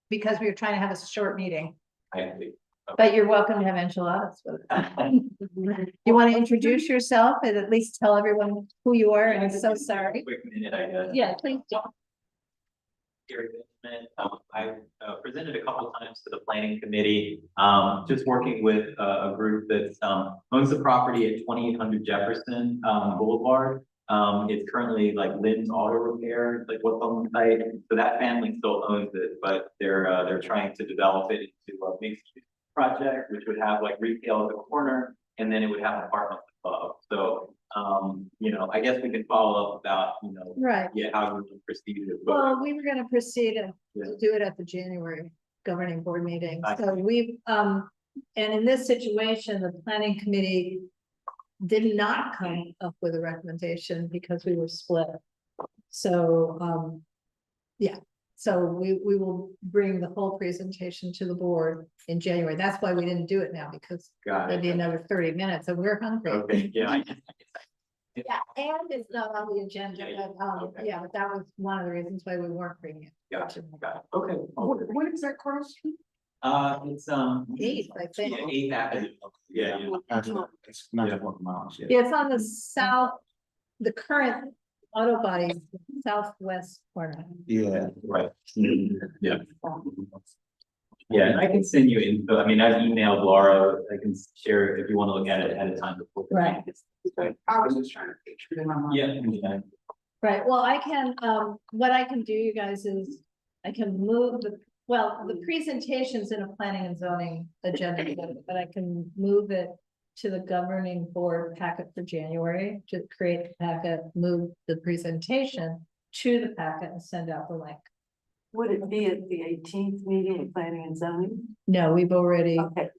because we were trying to have a short meeting, I think. but you're welcome to have enchiladas with it. You want to introduce yourself and at least tell everyone who you are, and I'm so sorry. Quick minute, I guess. Yeah, please do. Gary Benjamin. I presented a couple times to the planning committee, just working with a group that owns the property at 2800 Jefferson Boulevard. It's currently like Lynn's Auto Repair, like what's on the site. So that family still owns it, but they're trying to develop it into a mixed use project, which would have like retail at the corner, and then it would have apartments above. So I guess we can follow up about, Right. Yeah, how we would proceed with it. Well, we were gonna proceed to do it at the January governing board meeting. So and in this situation, the planning committee did not come up with a recommendation because we were split. So, yeah, so we will bring the whole presentation to the board in January. That's why we didn't do it now, because there'd be another 30 minutes and we're hungry. Okay, yeah. Yeah, and it's not on the agenda, but yeah, but that was one of the reasons why we weren't bringing it. Gotcha. Okay. What is that cross street? It's Eighth, I think. Yeah, 8th Avenue. Yeah. It's not 1 mile. Yeah, it's on the south, the current auto body, southwest corner. Yeah, right. Yeah. Yeah, and I can send you info. I mean, I've emailed Laura. I can share if you want to look at it ahead of time before. Right. I was just trying to picture it in my mind. Yeah. Right, well, I can, what I can do, you guys, is I can move the presentation's in a planning and zoning agenda, but I can move it to the governing board packet for January, to create the packet, move the presentation to the packet and send out the link. Would it be at the 18th meeting of planning and zoning? No, we've already Okay,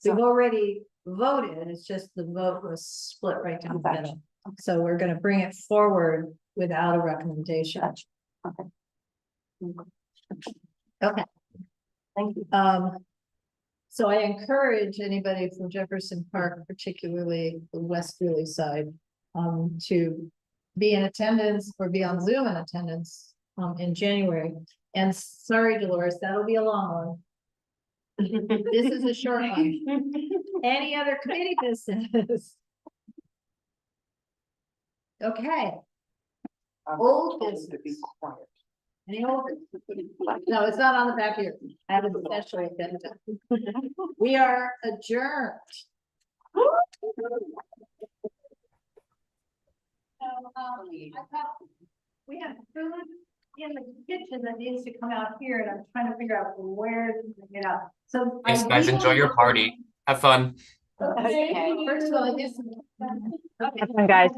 voted, it's just the vote was split right down the middle. So we're gonna bring it forward without a recommendation. Okay. Thank you. So I encourage anybody from Jefferson Park, particularly the West Greeley side, to be in attendance or be on Zoom in attendance in January. And sorry, Dolores, that'll be a long one. This is a short one. Any other committee business? Okay. Old business. Any old business? No, it's not on the back here. I have a special agenda. We are adjourned. We have food in the kitchen that needs to come out here, and I'm trying to figure out where to get out. So. Yes, guys, enjoy your party. Have fun. Okay, first of all, I guess. Have fun, guys.